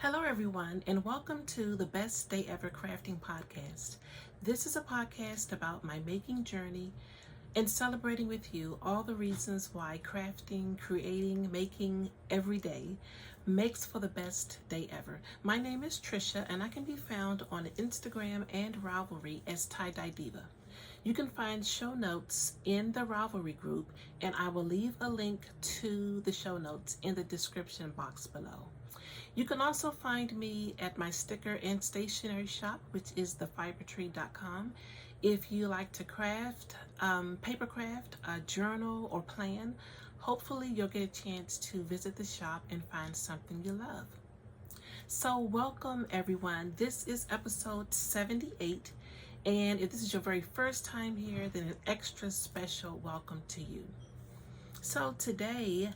Hello, everyone, and welcome to the Best Day Ever Crafting Podcast. This is a podcast about my making journey and celebrating with you all the reasons why crafting, creating, making every day makes for the best day ever. My name is Trisha, and I can be found on Instagram and Ravelry as Tie-Dye Diva. You can find show notes in the Ravelry group, and I will leave a link to the show notes in the description box below. You can also find me at my sticker and stationery shop, which is thefibertree.com. If you like to craft, paper craft, a journal, or plan, hopefully you'll get a chance to visit the shop and find something you love. So welcome, everyone. This is episode 78. And if this is your very first time here, then an extra special welcome to you. So today,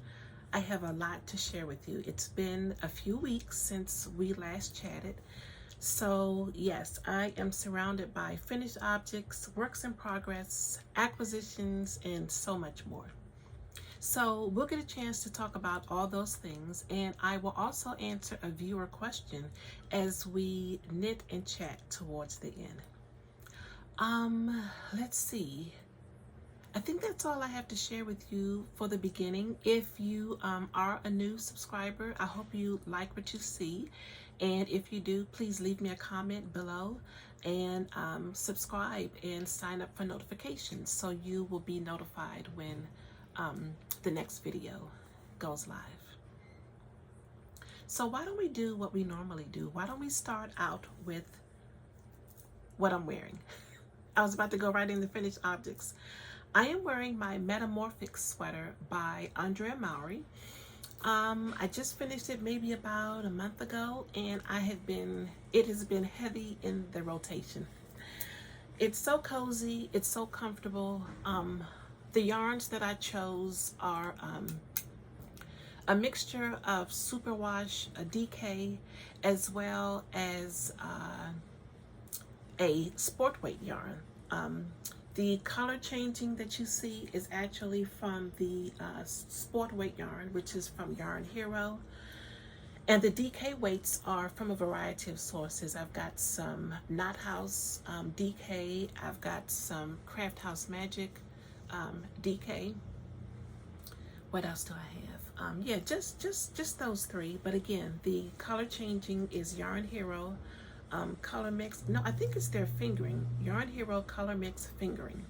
I have a lot to share with you. It's been a few weeks since we last chatted. So yes, I am surrounded by finished objects, works in progress, acquisitions, and so much more. So we'll get a chance to talk about all those things, and I will also answer a viewer question as we knit and chat towards the end. Let's see. I think that's all I have to share with you for the beginning. If you are a new subscriber, I hope you like what you see. And if you do, please leave me a comment below and subscribe and sign up for notifications so you will be notified when the next video goes live. So why don't we do what we normally do? Why don't we start out with what I'm wearing? I was about to go right into finished objects. I am wearing my Metamorphic sweater by Andrea Mowry. I just finished it maybe about a month ago, and it has been heavy in the rotation. It's so cozy, it's so comfortable. The yarns that I chose are a mixture of superwash, a DK, as well as a sport weight yarn. The color changing that you see is actually from the sport weight yarn, which is from Yarn Hero. And the DK weights are from a variety of sources. I've got some Knot House DK. I've got some Craft House Magic DK. What else do I have? Yeah, just those three. But again, the color changing is Yarn Hero. Color mix, no, I think it's their fingering, Yarn Hero color mix fingering,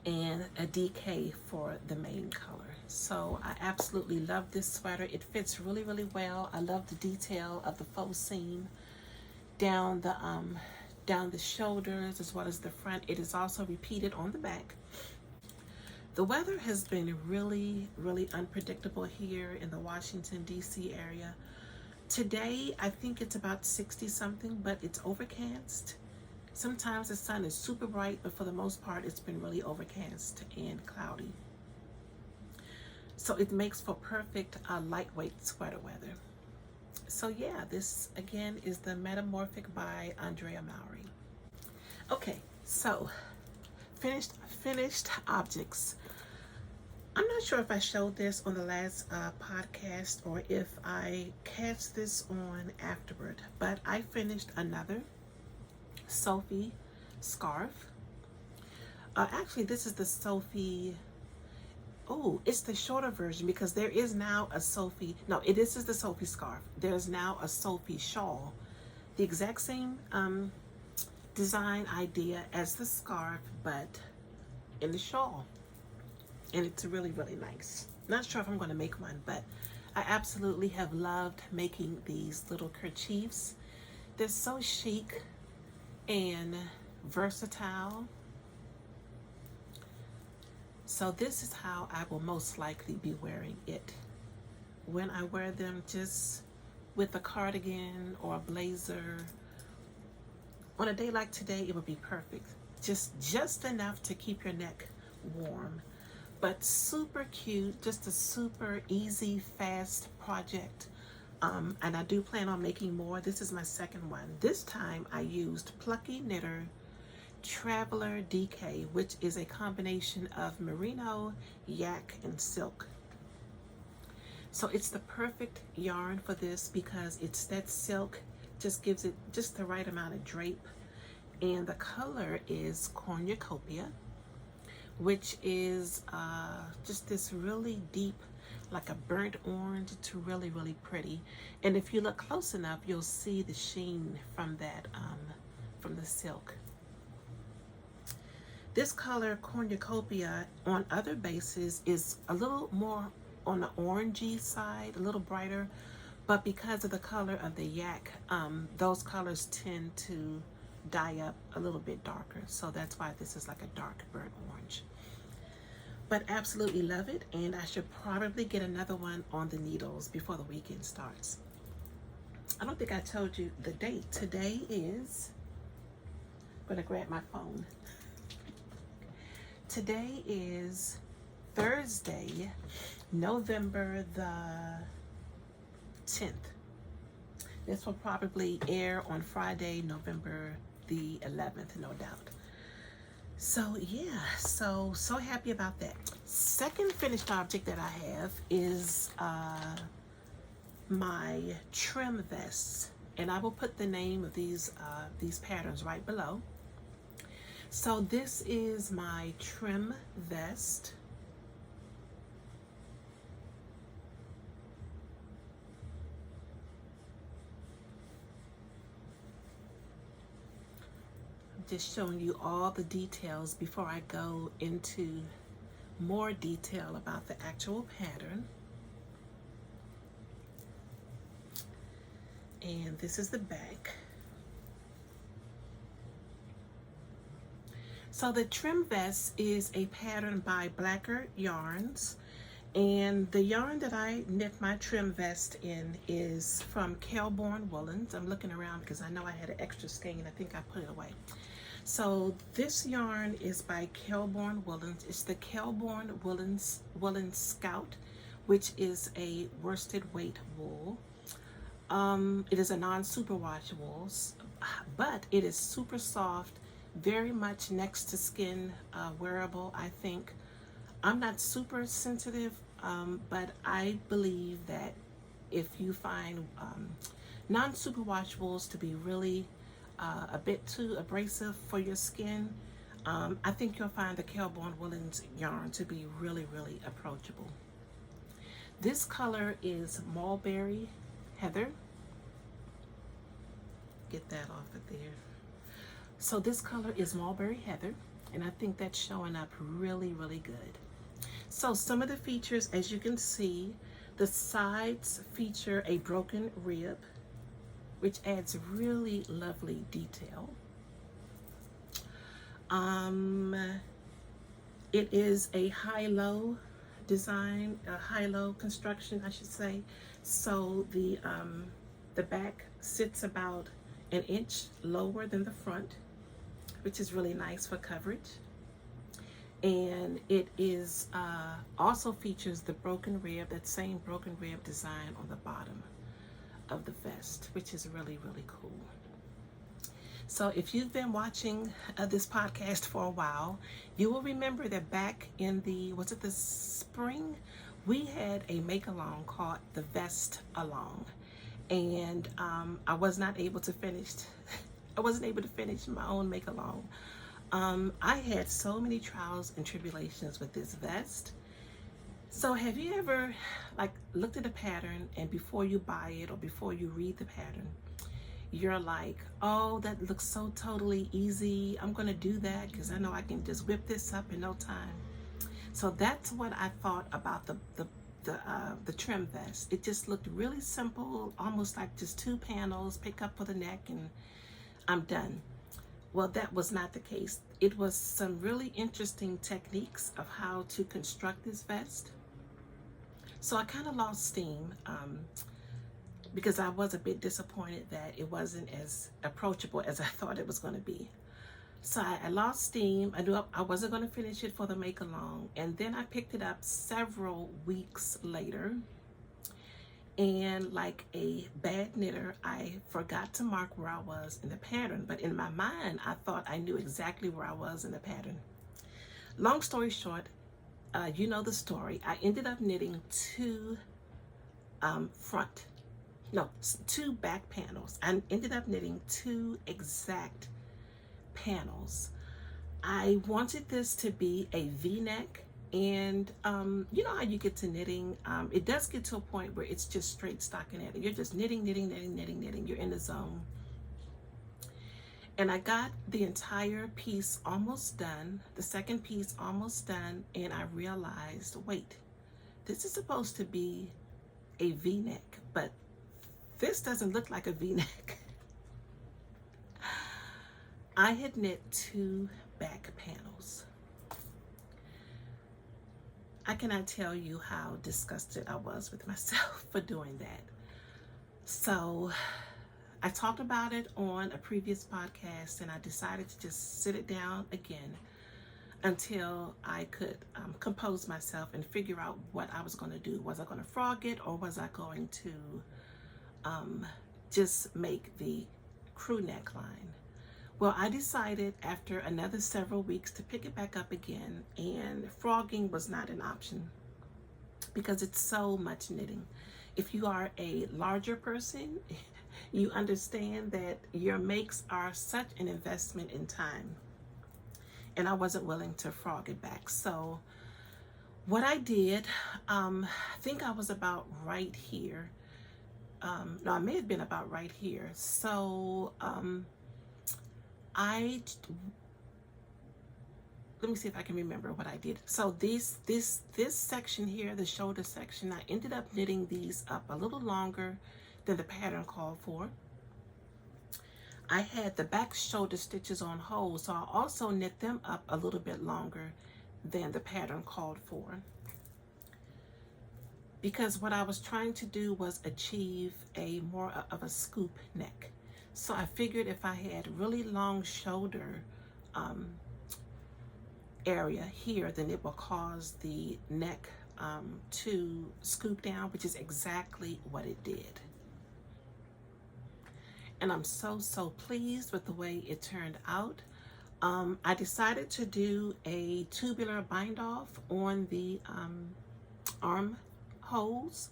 and a DK for the main color. So I absolutely love this sweater. It fits really, really well. I love the detail of the faux seam down the shoulders as well as the front. It is also repeated on the back. The weather has been really, really unpredictable here in the Washington, D.C. area. Today, I think it's about 60 something, but it's overcast. Sometimes the sun is super bright, but for the most part, it's been really overcast and cloudy. So it makes for perfect lightweight sweater weather. So yeah, this again is the Metamorphic by Andrea Mowry. Okay, so finished objects. I'm not sure if I showed this on the last podcast or if I cast this on afterward, but I finished another Sophie scarf. Actually, this is the Sophie, it's the shorter version because there is now a Sophie, this is the Sophie scarf. There's now a Sophie shawl. The exact same design idea as the scarf, but in the shawl. And it's really, really nice. Not sure if I'm going to make one, but I absolutely have loved making these little kerchiefs. They're so chic and versatile. So this is how I will most likely be wearing it. When I wear them just with a cardigan or a blazer. On a day like today, it would be perfect. Just enough to keep your neck warm. But super cute, just a super easy, fast project. And I do plan on making more. This is my second one. This time I used Plucky Knitter Traveler DK, which is a combination of merino, yak, and silk. So it's the perfect yarn for this because it's that silk, just gives it just the right amount of drape. And the color is cornucopia, which is just this really deep, like a burnt orange. It's really, really pretty. And if you look close enough, you'll see the sheen from that, from the silk. This color, cornucopia, on other bases is a little more on the orangey side, a little brighter, but because of the color of the yak, those colors tend to dye up a little bit darker. So that's why this is like a dark burnt orange. But absolutely love it, and I should probably get another one on the needles before the weekend starts. I don't think I told you the date. Today is, I'm gonna grab my phone. Today is Thursday, November the 10th. This will probably air on Friday, November the 11th, no doubt. So yeah, so happy about that. Second finished object that I have is my trim vests, and I will put the name of these patterns right below. So this is my trim vest. Just showing you all the details before I go into more detail about the actual pattern. And this is the back. So the trim vest is a pattern by Blacker Yarns, and the yarn that I knit my trim vest in is from Kelborn Woolens. I'm looking around because I know I had an extra skein. I think I put it away. So this yarn is by Kelborn Woolens. It's the Kelborn Woolen Scout, which is a worsted weight wool. It is a non-superwash wool, but it is super soft, very much next to skin wearable, I think. I'm not super sensitive, but I believe that if you find non-superwash wools to be really a bit too abrasive for your skin, I think you'll find the Kelborn Woolens yarn to be really, really approachable. This color is Mulberry Heather. Get that off of there. So this color is Mulberry Heather, and I think that's showing up really, really good. So some of the features, as you can see, the sides feature a broken rib, which adds really lovely detail. It is a high-low design, a high-low construction, I should say. So the back sits about an inch lower than the front, which is really nice for coverage. And it is also features the broken rib, that same broken rib design on the bottom of the vest, which is really, really cool. So if you've been watching this podcast for a while, you will remember that back in the, was it the spring, we had a make-along called the Vest Along. And I was not able to finish, I wasn't able to finish my own make-along. I had so many trials and tribulations with this vest. So have you ever like looked at a pattern and before you buy it or before you read the pattern, you're like, oh, that looks so totally easy. I'm gonna do that because I know I can just whip this up in no time. So that's what I thought about the trim vest. It just looked really simple, almost like just two panels, pick up for the neck, and I'm done. Well, that was not the case. It was some really interesting techniques of how to construct this vest. So I kind of lost steam because I was a bit disappointed that it wasn't as approachable as I thought it was going to be. So I lost steam. I knew I wasn't going to finish it for the make-along. And then I picked it up several weeks later. And like a bad knitter, I forgot to mark where I was in the pattern. But in my mind, I thought I knew exactly where I was in the pattern. Long story short, you know the story. I ended up knitting two front, no, 2 back panels. I ended up knitting 2 exact panels. I wanted this to be a V-neck, and you know how you get to knitting, it does get to a point where it's just straight stockinette. You're just knitting, knitting, knitting, knitting, knitting. You're in the zone. And I got the entire piece almost done, the second piece almost done, and I realized, wait, this is supposed to be a V-neck, but this doesn't look like a V-neck. I had knit 2 back panels. I cannot tell you how disgusted I was with myself for doing that. So I talked about it on a previous podcast, and I decided to just sit it down again until I could compose myself and figure out what I was going to do. Was I going to frog it, or was I going to just make the crew neckline? Well, I decided after another several weeks to pick it back up again, and frogging was not an option because it's so much knitting. If you are a larger person, you understand that your makes are such an investment in time, and I wasn't willing to frog it back. So what I did, I think I was about right here. No, I may have been about right here. So let me see if I can remember what I did. So this section here, the shoulder section, I ended up knitting these up a little longer than the pattern called for. I had the back shoulder stitches on hold, so I also knit them up a little bit longer than the pattern called for, because what I was trying to do was achieve a more of a scoop neck. So I figured if I had really long shoulder area here, then it will cause the neck to scoop down, which is exactly what it did. And I'm so pleased with the way it turned out. I decided to do a tubular bind off on the arm holes.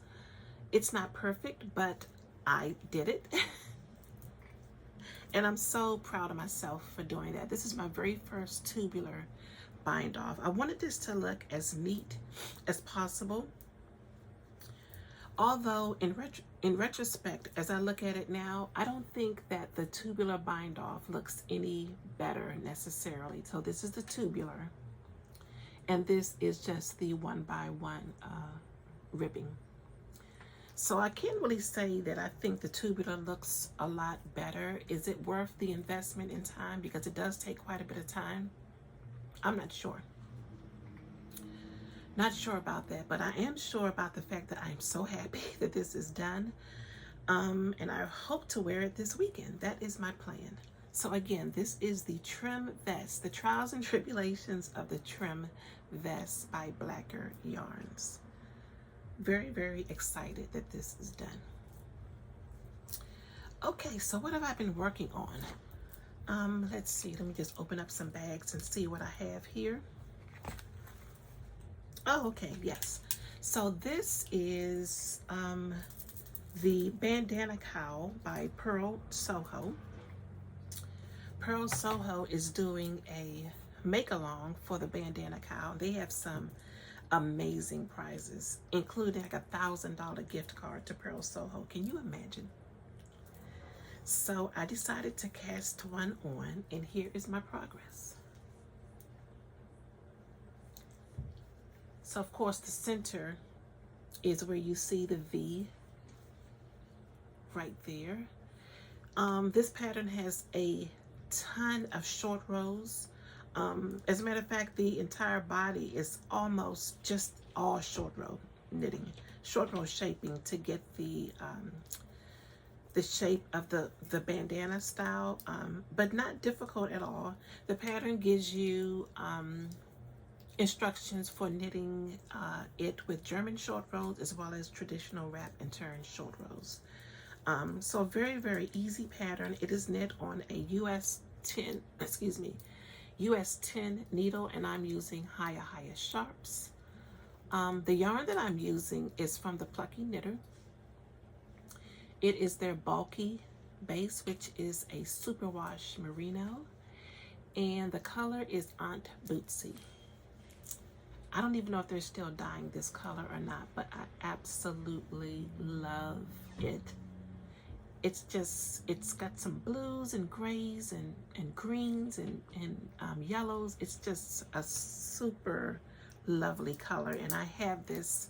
It's not perfect, but I did it. And I'm so proud of myself for doing that. This is my very first tubular bind off. I wanted this to look as neat as possible. Although in retrospect, as I look at it now, I don't think that the tubular bind off looks any better necessarily. So this is the tubular, and this is just the 1x1 ribbing. So I can't really say that I think the tubular looks a lot better. Is it worth the investment in time? Because it does take quite a bit of time. I'm not sure. Not sure about that, but I am sure about the fact that I'm so happy that this is done. And I hope to wear it this weekend. That is my plan. So again, this is the trim vest, the trials and tribulations of the trim vest by Blacker Yarns. Very excited that this is done. Okay, so what have I been working on? Let's see, let me just open up some bags and see what I have here. Oh, okay, yes. So this is the Bandana Cowl by Pearl Soho. Pearl Soho is doing a make-along for the Bandana Cowl. They have some amazing prizes, including like $1,000 gift card to Pearl Soho. Can you imagine? So I decided to cast one on, and here is my progress. So of course the center is where you see the V right there. This pattern has a ton of short rows. As a matter of fact, the entire body is almost just all short row knitting, short row shaping to get the shape of the bandana style, but not difficult at all. The pattern gives you instructions for knitting it with German short rows as well as traditional wrap and turn short rows. So very easy pattern. It is knit on a US 10 needle, and I'm using Higher Sharps. The yarn that I'm using is from the Plucky Knitter. It is their bulky base, which is a superwash merino, and the color is Aunt Bootsy. I don't even know if they're still dyeing this color or not, but I absolutely love it. It's just, it's got some blues and grays and greens and yellows. It's just a super lovely color, and I have this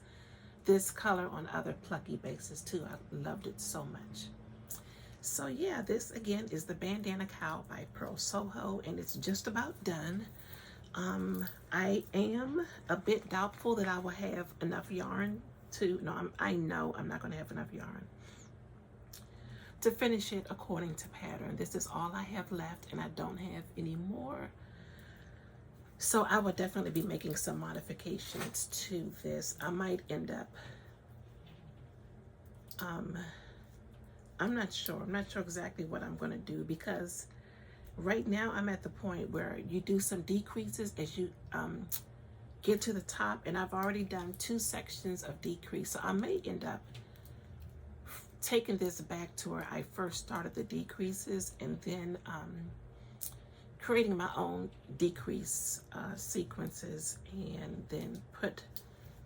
color on other plucky bases too. I loved it so much. So yeah, this again is the Bandana Cowl by Pearl Soho, and it's just about done. I am a bit doubtful that I will have enough yarn to, I know I'm not going to have enough yarn to finish it according to pattern. This is all I have left, and I don't have any more. So I will definitely be making some modifications to this. I might end up, I'm not sure exactly what I'm going to do, because right now I'm at the point where you do some decreases as you get to the top, and I've already done 2 sections of decrease. So I may end up taking this back to where I first started the decreases, and then creating my own decrease sequences, and then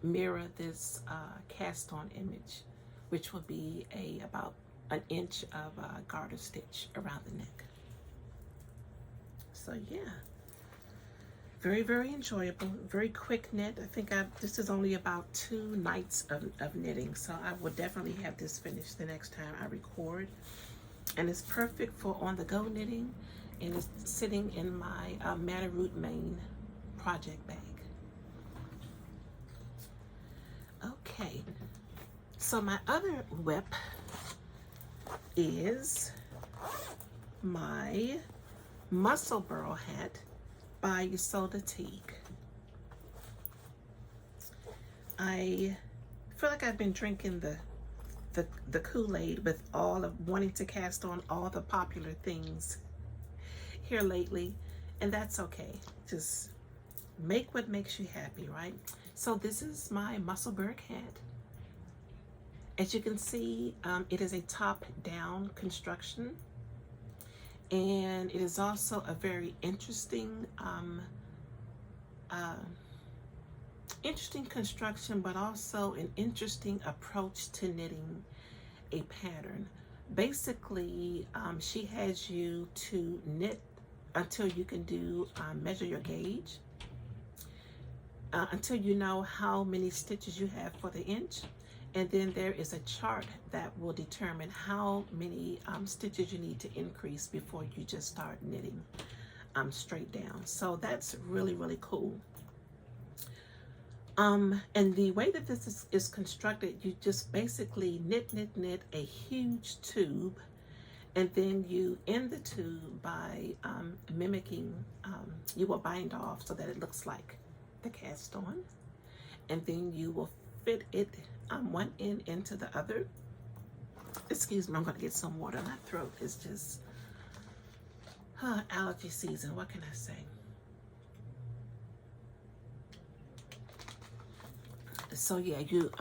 mirror this cast on image, which will be about an inch of garter stitch around the neck. So yeah, very, very enjoyable, very quick knit. I think this is only about 2 nights of knitting, so I will definitely have this finished the next time I record. And it's perfect for on-the-go knitting, and it's sitting in my Matterroot Maine project bag. Okay, so my other whip is my Musselburgh hat by Isolde Teague. I feel like I've been drinking the Kool-Aid with all of wanting to cast on all the popular things here lately, and that's okay. Just make what makes you happy, right? So this is my Musselburgh hat. As you can see, it is a top-down construction, and it is also a very interesting construction, but also an interesting approach to knitting a pattern. Basically, she has you to knit until you can do measure your gauge, until you know how many stitches you have for the inch. And then there is a chart that will determine how many stitches you need to increase before you just start knitting straight down. So that's really, really cool. And the way that this is constructed, you just basically knit a huge tube, and then you end the tube by mimicking, you will bind off so that it looks like the cast on, and then you will fit it one end into the other. Excuse me, I'm going to get some water. My throat is just allergy season. What can I say? So yeah, you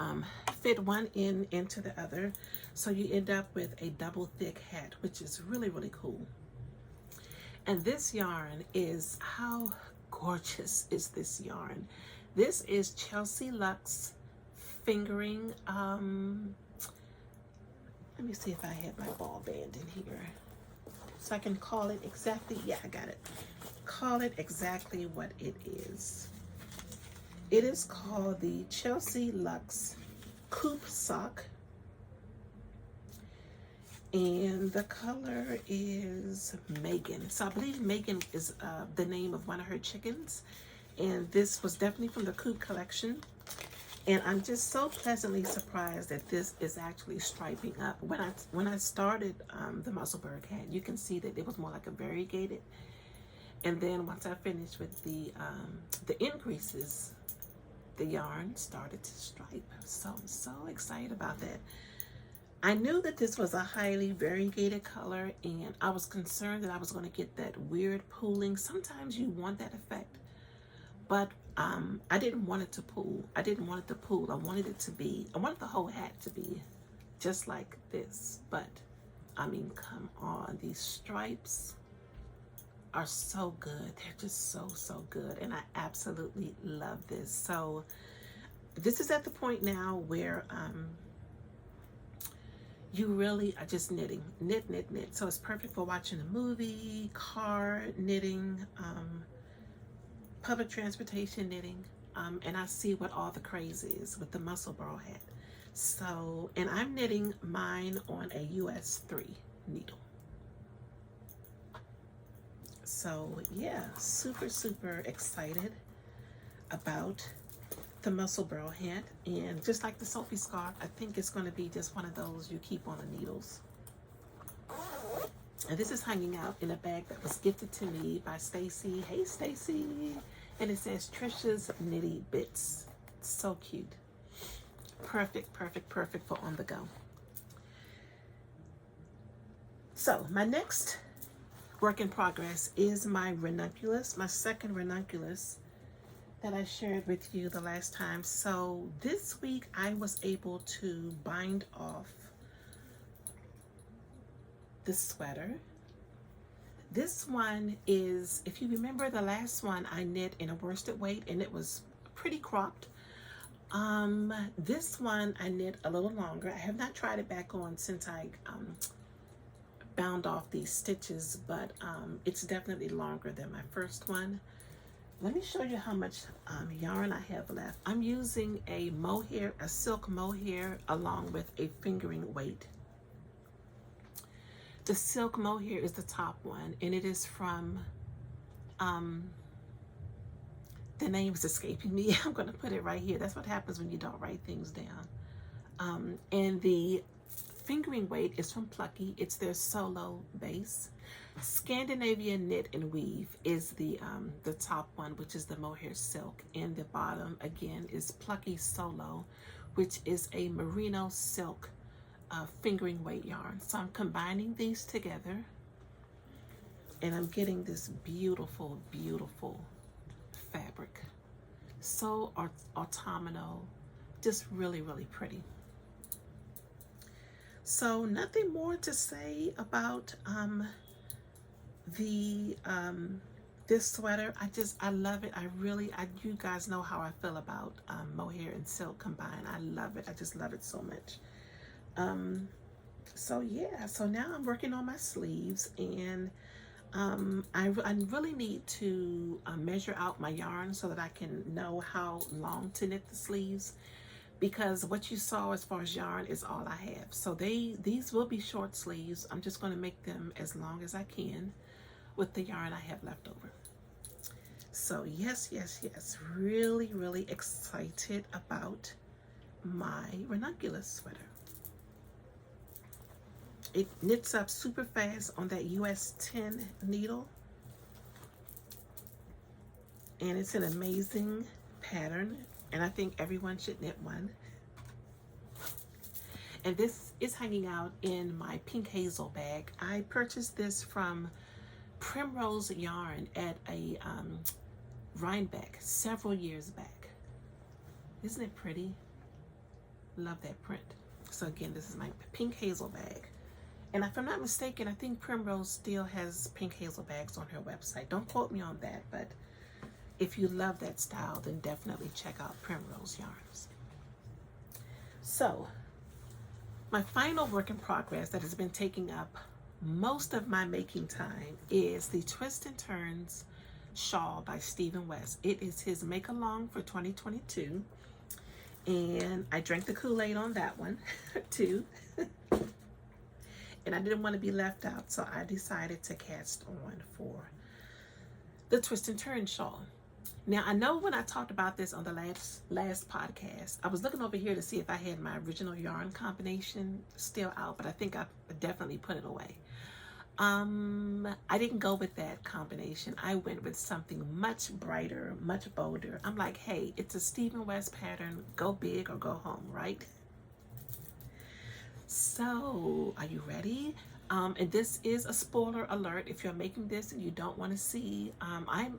fit one end into the other, so you end up with a double thick hat, which is really, really cool. And this yarn is, how gorgeous is this yarn? This is Chelsea Luxe fingering. Let me see if I have my ball band in here so I can call it exactly. Yeah, I got it. Call it exactly what it is. It is called the Chelsea Luxe Coupe Sock, and the color is Megan. So I believe Megan is the name of one of her chickens, and this was definitely from the Coupe collection. And I'm just so pleasantly surprised that this is actually striping up. When I started the Musselburgh hat, you can see that it was more like a variegated, and then once I finished with the increases, the yarn started to stripe. So I'm so excited about that. I knew that this was a highly variegated color, and I was concerned that I was going to get that weird pooling. Sometimes you want that effect, but I didn't want it to pool. I didn't want it to pool. I wanted the whole hat to be just like this, but I mean, come on, these stripes are so good. They're just so good, and I absolutely love this. So this is at the point now where you really are just knitting, knit. So it's perfect for watching a movie, car knitting, public transportation knitting, and I see what all the craze is with the Musselburgh hat. So, and I'm knitting mine on a US 3 needle. So yeah, super excited about the Musselburgh hat. And just like the Sophie scarf, I think it's going to be just one of those you keep on the needles. And this is hanging out in a bag that was gifted to me by Stacy. Hey Stacy. And it says Trisha's Knitty Bits. So cute. Perfect for on the go. So my next work in progress is my Ranunculus, my second Ranunculus that I shared with you the last time. So this week I was able to bind off the sweater. This one is, if you remember the last one I knit in a worsted weight and it was pretty cropped. This one I knit a little longer. I have not tried it back on since I bound off these stitches, but it's definitely longer than my first one. Let me show you how much yarn I have left. I'm using a mohair, a silk mohair, along with a fingering weight. The silk mohair is the top one, and it is from, the name is escaping me. I'm going to put it right here. That's what happens when you don't write things down. And the fingering weight is from Plucky. It's their solo base. Scandinavian Knit and Weave is the top one, which is the mohair silk, and the bottom again is Plucky Solo, which is a merino silk fingering weight yarn. So I'm combining these together, and I'm getting this beautiful fabric. So autumnal, just really pretty. So nothing more to say about this sweater. I love it. You guys know how I feel about mohair and silk combined. I love it. I just love it so much. So yeah, so now I'm working on my sleeves, and I really need to measure out my yarn so that I can know how long to knit the sleeves, because what you saw as far as yarn is all I have. So these will be short sleeves. I'm just going to make them as long as I can with the yarn I have left over. So yes, really excited about my Ranunculus sweater. It knits up super fast on that US 10 needle, and it's an amazing pattern, and I think everyone should knit one. And this is hanging out in my pink hazel bag. I purchased this from Primrose Yarn at a Rhinebeck several years back. Isn't it pretty? Love that print. So again, this is my pink hazel bag. And if I'm not mistaken, I think Primrose still has pink hazel bags on her website. Don't quote me on that, but if you love that style, then definitely check out Primrose Yarns. So, my final work in progress that has been taking up most of my making time is the Twist and Turns shawl by Stephen West. It is his make along for 2022, and I drank the Kool-Aid on that one too. And I didn't want to be left out, so I decided to cast on for the Twist and Turn shawl. Now, I know when I talked about this on the last podcast, I was looking over here to see if I had my original yarn combination still out, but I think I definitely put it away. I didn't go with that combination. I went with something much brighter, much bolder. I'm like, hey, it's a Stephen West pattern. Go big or go home, right? So, are you ready? And this is a spoiler alert. If you're making this and you don't want to see, I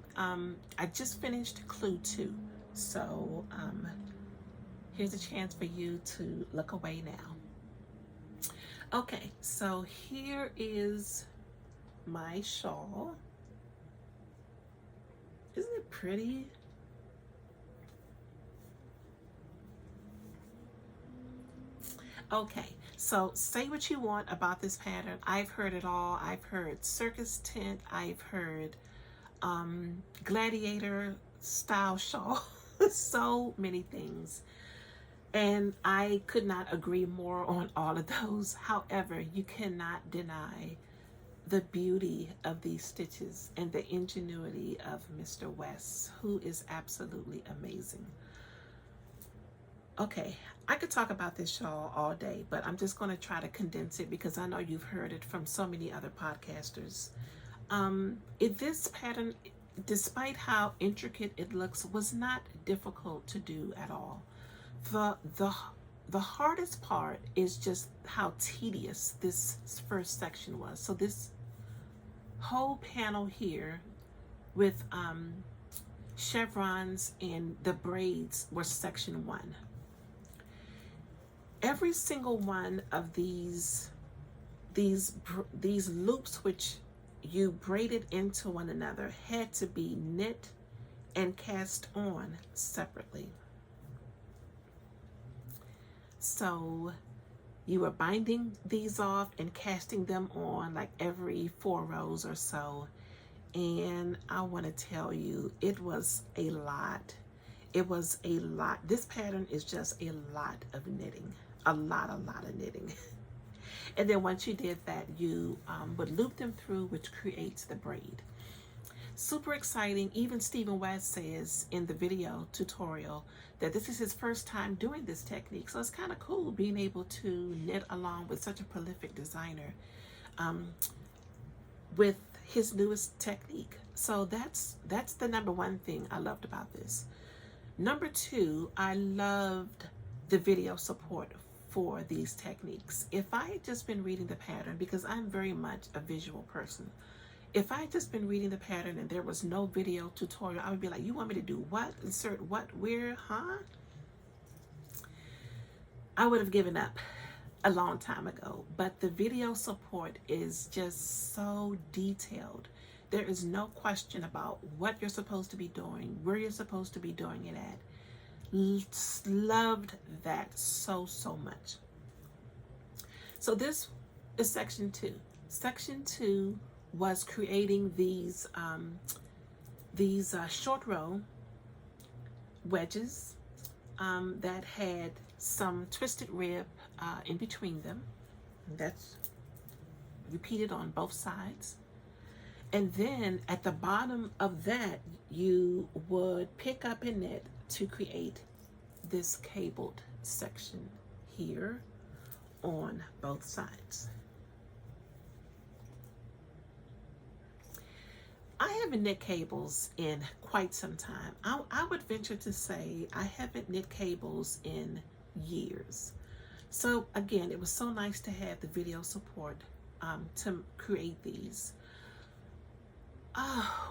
just finished Clue 2. So, here's a chance for you to look away now. Okay, so here is my shawl. Isn't it pretty? Okay, so say what you want about this pattern. I've heard it all. I've heard circus tent. I've heard gladiator style shawl. So many things. And I could not agree more on all of those. However, you cannot deny the beauty of these stitches and the ingenuity of Mr. West, who is absolutely amazing. Okay, I could talk about this shawl all day, but I'm just going to try to condense it because I know you've heard it from so many other podcasters. This pattern, despite how intricate it looks, was not difficult to do at all. The hardest part is just how tedious this first section was. So this whole panel here with chevrons and the braids were section 1. Every single one of these loops which you braided into one another had to be knit and cast on separately. So you were binding these off and casting them on like every 4 rows or so. And I want to tell you, it was a lot. It was a lot. This pattern is just a lot of knitting. A lot of knitting. And then once you did that, you would loop them through, which creates the braid. Super exciting. Even Stephen West says in the video tutorial that this is his first time doing this technique. So it's kind of cool being able to knit along with such a prolific designer with his newest technique. So that's the number one thing I loved about this. Number 2, I loved the video support for these techniques. If I had just been reading the pattern, because I'm very much a visual person, if I had just been reading the pattern and there was no video tutorial, I would be like, you want me to do what? Insert what? Where? Huh? I would have given up a long time ago. But the video support is just so detailed. There is no question about what you're supposed to be doing, where you're supposed to be doing it at. Loved that so much. So this is section 2. Section 2 was creating these short row wedges that had some twisted rib in between them. That's repeated on both sides. And then at the bottom of that, you would pick up and knit to create this cabled section here on both sides. I haven't knit cables in quite some time. I would venture to say I haven't knit cables in years. So again, it was so nice to have the video support to create these.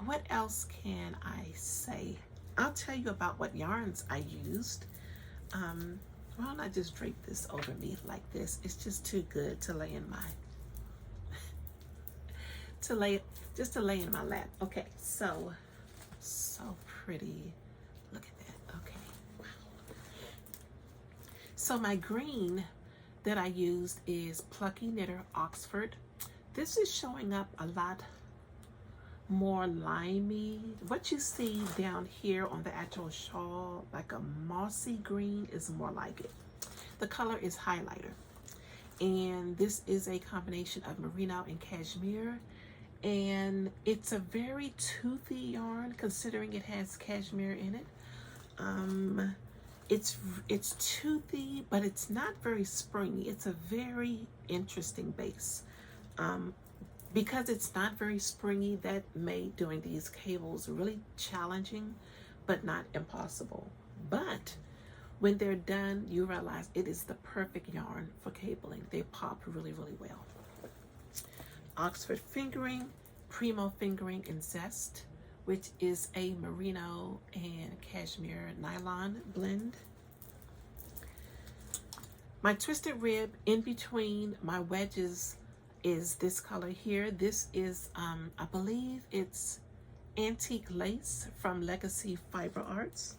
What else can I say? I'll tell you about what yarns I used. Why don't I just drape this over me like this? It's just too good to lay in my to lay in my lap. Okay, so pretty. Look at that. Okay, wow. So my green that I used is Plucky Knitter Oxford. This is showing up a lot more limey. What you see down here on the actual shawl, like a mossy green, is more like it. The color is highlighter. And this is a combination of merino and cashmere. And it's a very toothy yarn considering it has cashmere in it. It's toothy, but it's not very springy. It's a very interesting base. Because it's not very springy, that made doing these cables really challenging, but not impossible. But when they're done, you realize it is the perfect yarn for cabling. They pop really well. Oxford fingering, Primo fingering in Zest, which is a merino and cashmere nylon blend. My twisted rib in between my wedges is this color here. This is, I believe it's antique lace from Legacy Fiber Arts.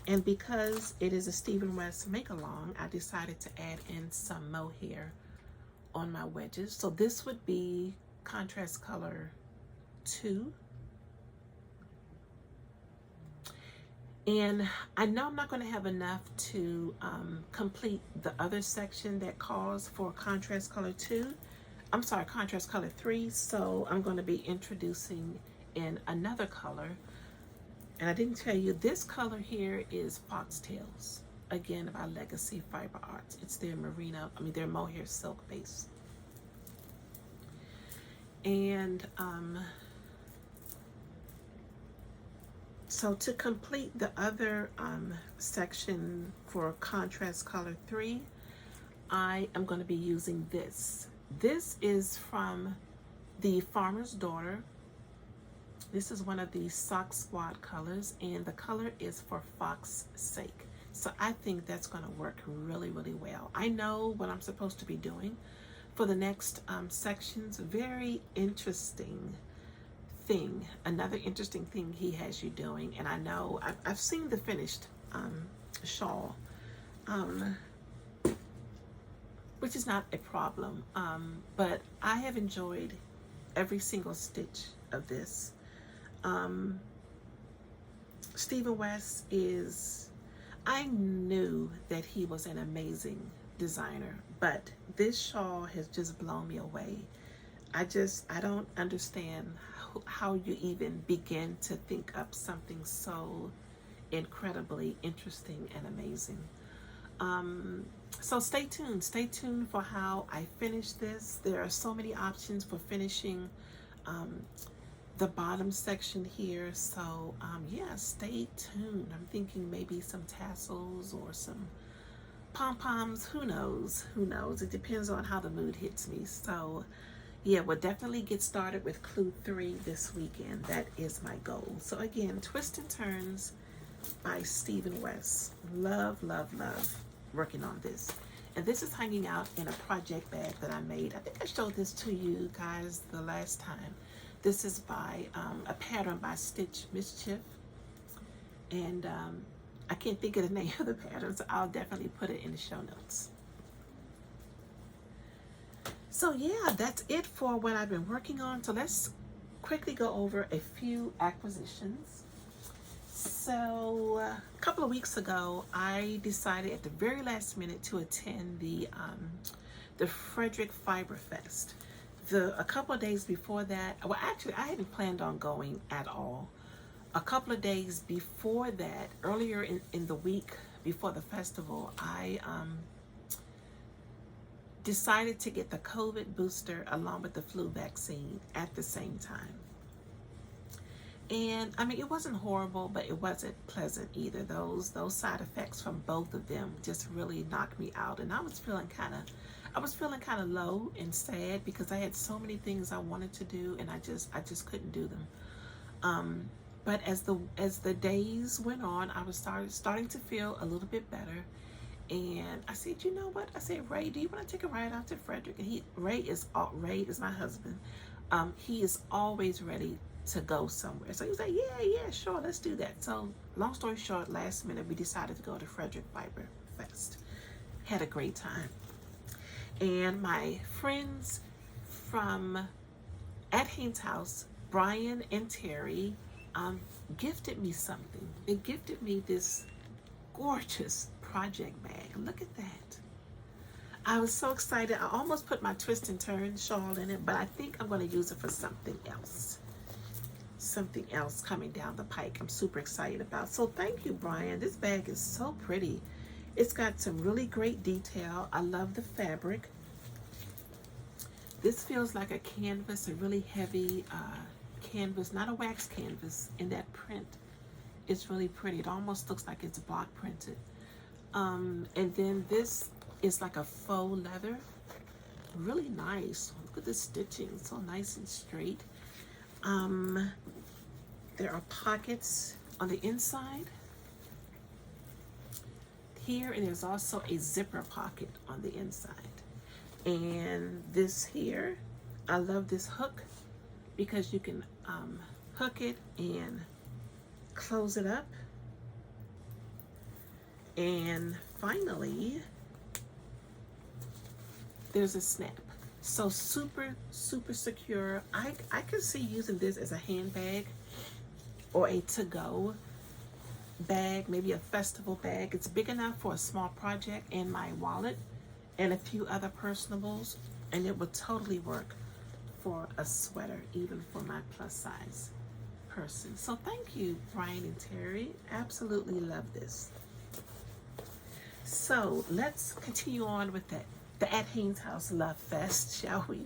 And because it is a Stephen West make-along, I decided to add in some mohair on my wedges. So this would be contrast color 2. And I know I'm not going to have enough to complete the other section that calls for contrast color 2. I'm sorry, contrast color 3. So I'm going to be introducing in another color. And I didn't tell you, this color here is Foxtails, again by Legacy Fiber Arts. It's their merino, their mohair silk base. And so to complete the other section for contrast color 3, I am going to be using this. This is from the Farmer's Daughter. This is one of the sock squad colors, and the color is for Fox's Sake. So I think that's going to work really, really well. I know what I'm supposed to be doing for the next sections. Very interesting thing, another interesting thing he has you doing. And I know I've seen the finished shawl, which is not a problem, but I have enjoyed every single stitch of this. Stephen West is, I knew that he was an amazing designer, but this shawl has just blown me away. I don't understand how you even begin to think up something so incredibly interesting and amazing. So stay tuned for how I finish this. There are so many options for finishing the bottom section here, so yeah, stay tuned. I'm thinking maybe some tassels or some pom-poms. Who knows, it depends on how the mood hits me. So yeah, we'll definitely get started with clue 3 this weekend. That is my goal. So again, Twist and Turns by Stephen West. Love working on this. And this is hanging out in a project bag that I made. I think I showed this to you guys the last time. This is by a pattern by Stitch Mischief. And I can't think of the name of the pattern, so I'll definitely put it in the show notes. So yeah, that's it for what I've been working on. So let's quickly go over a few acquisitions. So a couple of weeks ago, I decided at the very last minute to attend the Frederick Fiber Fest. A couple of days before that, well, actually, I hadn't planned on going at all. A couple of days before that, earlier in the week before the festival, I decided to get the COVID booster along with the flu vaccine at the same time. And it wasn't horrible, but it wasn't pleasant either. Those side effects from both of them just really knocked me out, and I was feeling kind of low and sad because I had so many things I wanted to do, and I just couldn't do them. But as the days went on, I was starting to feel a little bit better. And I said, you know what? I said, Ray, do you want to take a ride out to Frederick? And Ray is my husband. He is always ready to go somewhere. So he was like, yeah, sure, let's do that. So long story short, last minute, we decided to go to Frederick Fiber Fest. Had a great time. And my friends from at Haynes House, Brian and Terry, gifted me something. They gifted me this gorgeous project bag. Look at that. I was so excited. I almost put my twist and turn shawl in it, but I think I'm going to use it for something else. Something else coming down the pike I'm super excited about. So thank you, Brian. This bag is so pretty. It's got some really great detail. I love the fabric. This feels like a canvas, a really heavy canvas, not a wax canvas. And that print is really pretty. It almost looks like it's block printed. And then this is like a faux leather. Really nice. Look at the stitching. It's so nice and straight. There are pockets on the inside. here, and there's also a zipper pocket on the inside. And this here, I love this hook because you can hook it and close it up. And finally, there's a snap. So super, super secure. I could see using this as a handbag or a to-go bag, maybe a festival bag. It's big enough for a small project and my wallet and a few other personables, and it would totally work for a sweater, even for my plus size person. So thank you, Brian and Terry. Absolutely love this. So let's continue on with the At Haynes House Love Fest, shall we?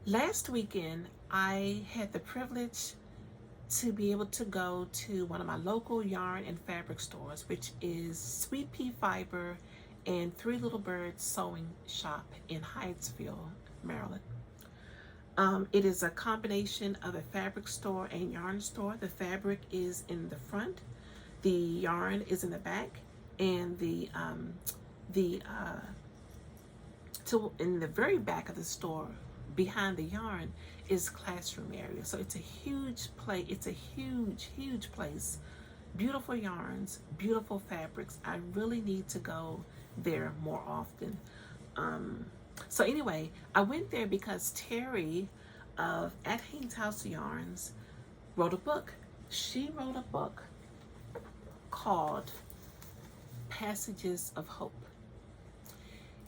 Last weekend, I had the privilege to be able to go to one of my local yarn and fabric stores, which is Sweet Pea Fiber and Three Little Birds Sewing Shop in Hyattsville, Maryland. It is a combination of a fabric store and yarn store. The fabric is in the front, the yarn is in the back, and in the very back of the store, behind the yarn, is classroom area. So it's a huge place. It's a huge place. Beautiful yarns, beautiful fabrics. I really need to go there more often. So anyway, I went there because Terry of At Haynes House Yarns wrote a book. She wrote a book called Passages of Hope.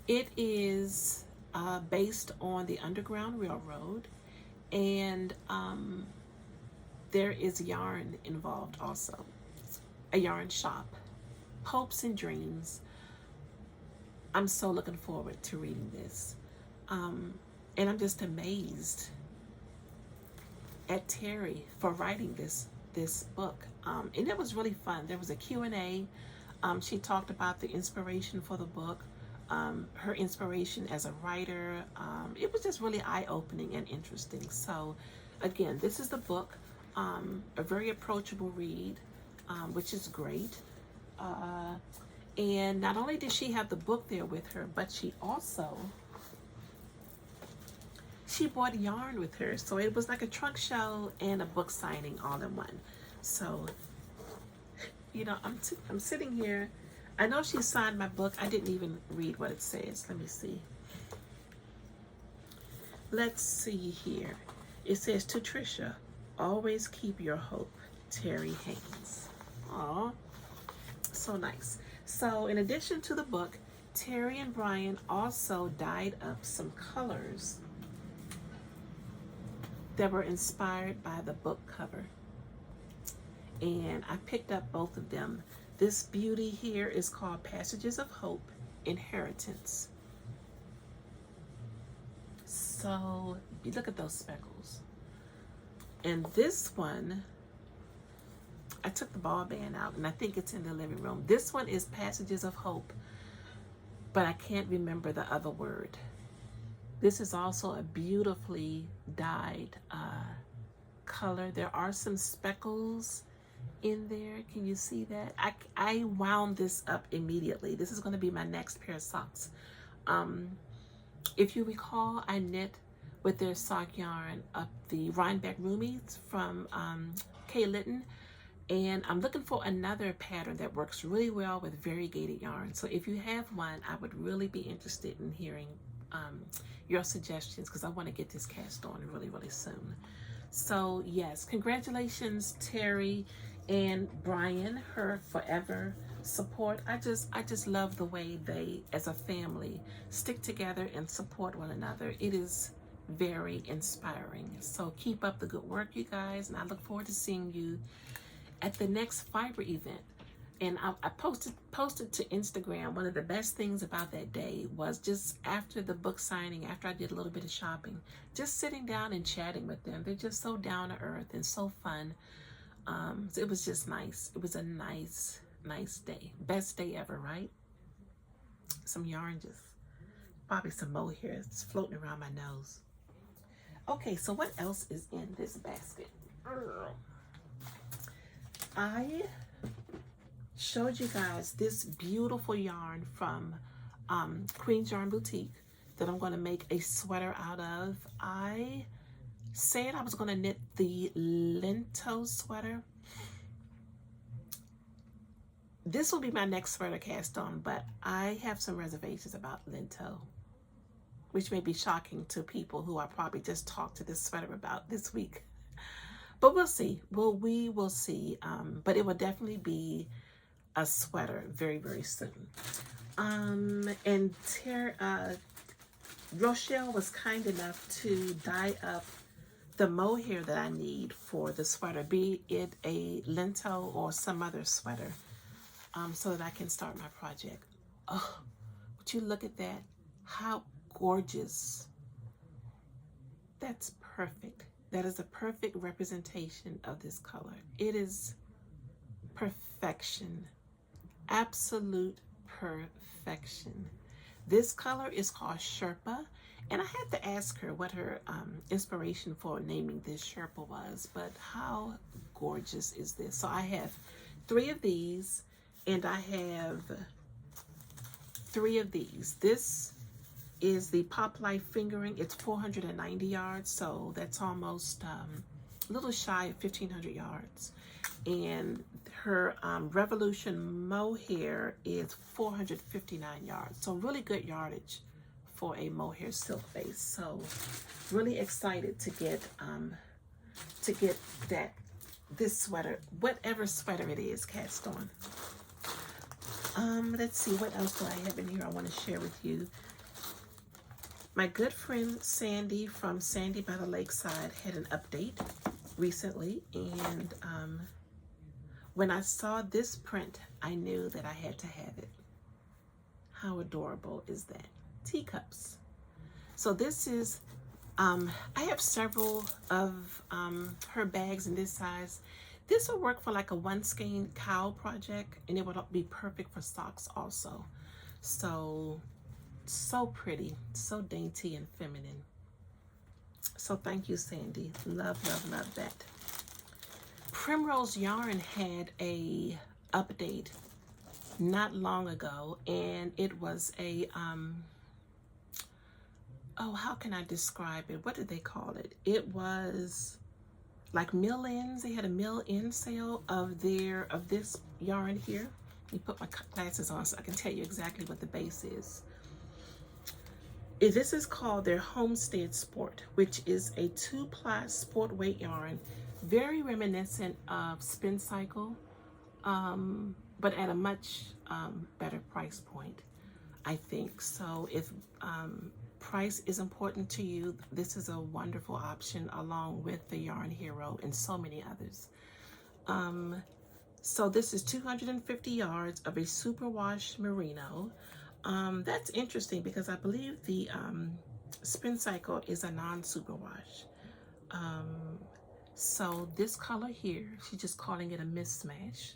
It is based on the Underground Railroad, and there is yarn involved also. A yarn shop, hopes and dreams. I'm so looking forward to reading this. And I'm just amazed at Terry for writing this book. And it was really fun. There was a Q&A. She talked about the inspiration for the book, her inspiration as a writer. It was just really eye-opening and interesting. So again, this is the book, a very approachable read, which is great. And not only did she have the book there with her, but she bought yarn with her. So it was like a trunk show and a book signing all in one. So, you know, I'm sitting here. I know she signed my book. I didn't even read what it says. Let me see. Let's see here. It says, to Trisha, always keep your hope, Terry Haynes. Aw, so nice. So in addition to the book, Terry and Brian also dyed up some colors that were inspired by the book cover. And I picked up both of them. This beauty here is called Passages of Hope, Inheritance. So look at those speckles. And this one, I took the ball band out, and I think it's in the living room. This one is Passages of Hope, but I can't remember the other word. This is also a beautifully dyed color. There are some speckles in there. Can you see that? I wound this up immediately. This is going to be my next pair of socks. If you recall, I knit with their sock yarn up the Rhinebeck Roomies from Kay Litton. And I'm looking for another pattern that works really well with variegated yarn. So if you have one, I would really be interested in hearing your suggestions, because I want to get this cast on really, really soon. So yes, congratulations, Terry and Brian, her forever support. I just love the way they, as a family, stick together and support one another. It is very inspiring. So keep up the good work, you guys, and I look forward to seeing you at the next fiber event. And I posted to Instagram. One of the best things about that day was just after the book signing, after I did a little bit of shopping, just sitting down and chatting with them. They're just so down to earth and so fun. So it was just nice. It was a nice day. Best day ever, right? Some yarn, just probably some mohair. It's floating around my nose. Okay, so what else is in this basket? I showed you guys this beautiful yarn from Queen's Yarn Boutique that I'm going to make a sweater out of. I said I was going to knit the Lento sweater. This will be my next sweater cast on, but I have some reservations about Lento, which may be shocking to people who I probably just talked to this sweater about this week. But we'll see. We will see. But it will definitely be a sweater very, very soon. And Rochelle was kind enough to dye up the mohair that I need for the sweater, be it a Lento or some other sweater, so that I can start my project. Oh, would you look at that? How gorgeous. That's perfect. That is a perfect representation of this color. It is perfection. Absolute perfection. This color is called Sherpa, and I had to ask her what her inspiration for naming this Sherpa was, but how gorgeous is this? So I have 3 of these, and I have 3 of these. This is the Pop Life fingering. It's 490 yards, so that's almost a little shy of 1,500 yards. And her Revolution mohair is 459 yards, so really good yardage for a mohair silk base. So really excited to get this sweater, whatever sweater it is, cast on. Let's see, what else do I have in here I want to share with you. My good friend Sandy from Sandy by the Lakeside had an update recently, and when I saw this print, I knew that I had to have it. How adorable is that? Teacups. So this is, I have several of her bags in this size. This will work for like a 1-skein cowl project, and it would be perfect for socks also. So pretty, so dainty and feminine. So thank you, Sandy. Love, love, love that. Primrose Yarn had a update not long ago, and it was a oh, how can I describe it? What did they call it? It was like mill-ins. They had a mill-in sale of this yarn here. Let me put my glasses on so I can tell you exactly what the base is. This is called their Homestead Sport, which is a 2-ply sport weight yarn, very reminiscent of Spin Cycle, but at a much better price point, I think. So if price is important to you, this is a wonderful option, along with the Yarn Hero and so many others. So this is 250 yards of a superwash merino. That's interesting because I believe the Spin Cycle is a non-superwash. So this color here, she's just calling it a mismatch.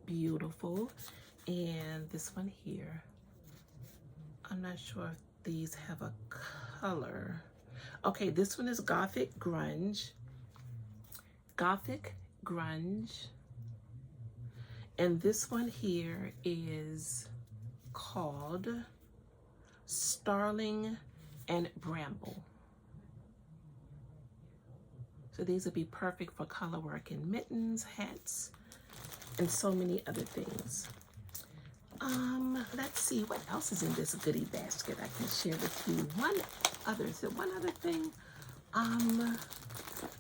Beautiful. And this one here, I'm not sure if these have a color. Okay, this one is Gothic Grunge. Gothic Grunge. And this one here is called Starling and Bramble. So these would be perfect for color work in mittens, hats, and so many other things. Let's see what else is in this goodie basket I can share with you. One other thing.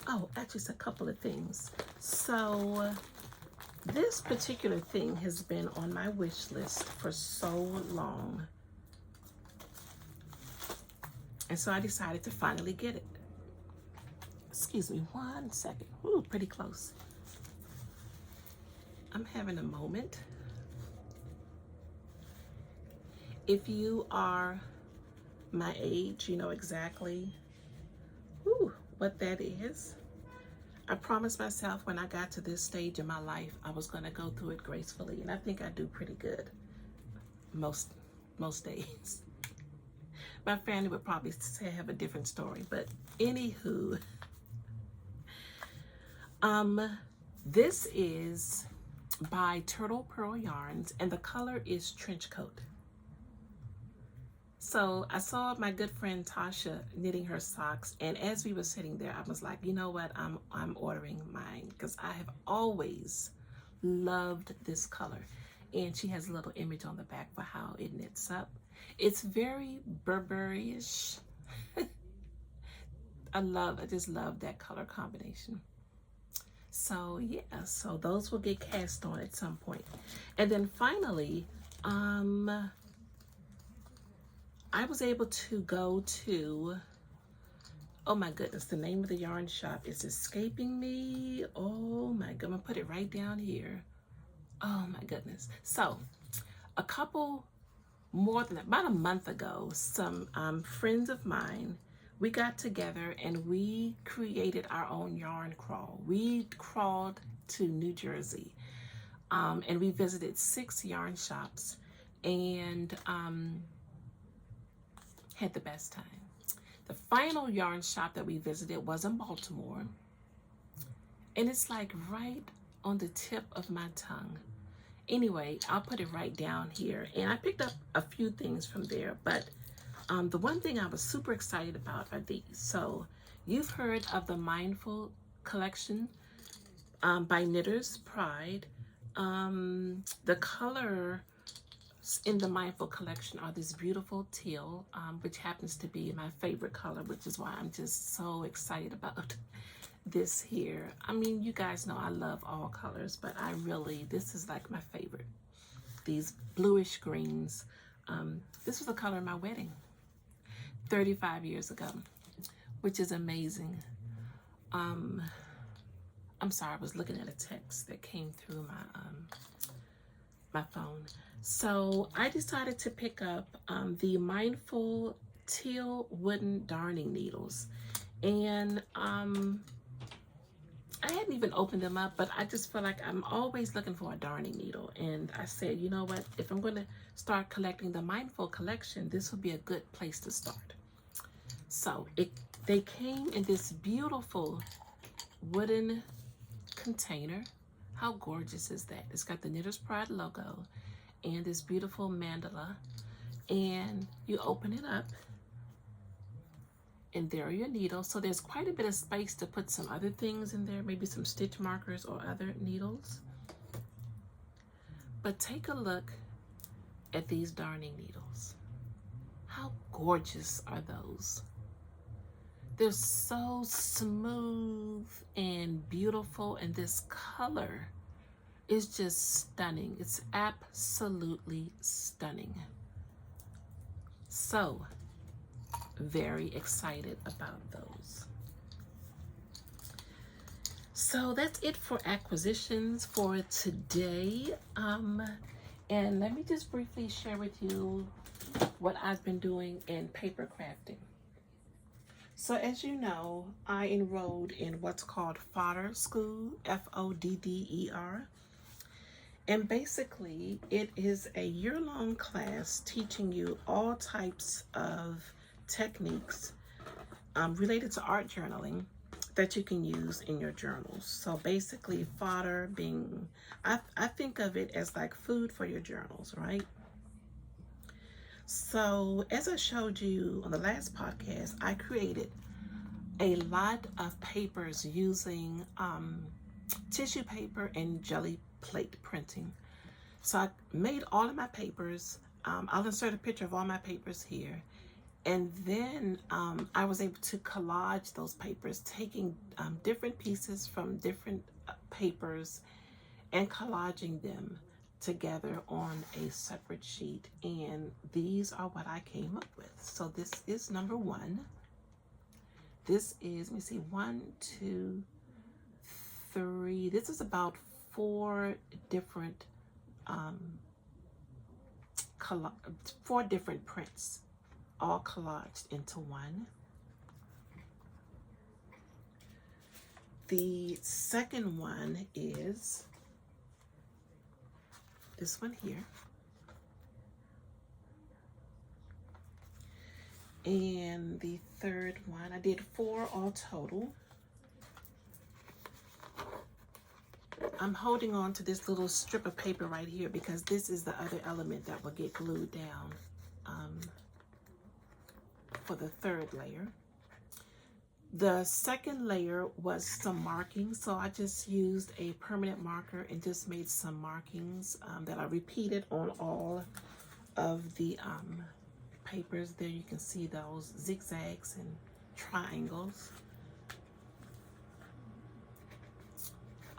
Oh, actually it's a couple of things. So this particular thing has been on my wish list for so long. And so I decided to finally get it. Excuse me 1 second. Ooh, pretty close. I'm having a moment. If you are my age, you know exactly what that is. I promised myself when I got to this stage in my life, I was going to go through it gracefully, and I think I do pretty good most days. My family would probably say I have a different story, but anywho, this is by Turtle Pearl Yarns, and the color is Trench Coat. So I saw my good friend Tasha knitting her socks, and as we were sitting there, I was like, you know what, I'm ordering mine, because I have always loved this color. And she has a little image on the back for how it knits up. It's very Burberry-ish. I just love that color combination. So yeah, so those will get cast on at some point. And then finally, I was able to go to, oh my goodness, the name of the yarn shop is escaping me. Oh my God, I'm gonna put it right down here. Oh my goodness. So a couple more than about a month ago, some friends of mine, we got together and we created our own yarn crawl. We crawled to New Jersey, and we visited 6 yarn shops and had the best time. The final yarn shop that we visited was in Baltimore, and it's like right on the tip of my tongue. Anyway, I'll put it right down here, and I picked up a few things from there, but the one thing I was super excited about are these. So you've heard of the Mindful collection by Knitter's Pride. The color in the Mindful collection are this beautiful teal, which happens to be my favorite color, which is why I'm just so excited about this here. I mean, you guys know I love all colors, but this is like my favorite. These bluish greens. This was the color of my wedding 35 years ago, which is amazing. I'm sorry, I was looking at a text that came through my phone. So I decided to pick up the Mindful teal wooden darning needles, and I hadn't even opened them up, but I just feel like I'm always looking for a darning needle, and I said, you know what, if I'm going to start collecting the Mindful collection, this would be a good place to start. So they came in this beautiful wooden container. How gorgeous is that? It's got the Knitter's Pride logo and this beautiful mandala, and you open it up and there are your needles. So there's quite a bit of space to put some other things in there, maybe some stitch markers or other needles. But take a look at these darning needles. How gorgeous are those? They're so smooth and beautiful, and this color is just stunning. It's absolutely stunning. So very excited about those. So that's it for acquisitions for today. And let me just briefly share with you what I've been doing in paper crafting. So as you know, I enrolled in what's called Fodder School, F-O-D-D-E-R. And basically, it is a year-long class teaching you all types of techniques related to art journaling that you can use in your journals. So basically, fodder being, I think of it as like food for your journals, right? So as I showed you on the last podcast, I created a lot of papers using tissue paper and jelly plate printing. So I made all of my papers. I'll insert a picture of all my papers here. And then I was able to collage those papers, taking different pieces from different papers and collaging them together on a separate sheet. And these are what I came up with. So this is number 1. This is, let me see, 1, 2, 3. This is about 4 different 4 different prints, all collaged into one. The second one is this one here. And the third one, I did 4 all total. I'm holding on to this little strip of paper right here because this is the other element that will get glued down for the third layer. The second layer was some markings, so I just used a permanent marker and just made some markings that I repeated on all of the papers. There you can see those zigzags and triangles.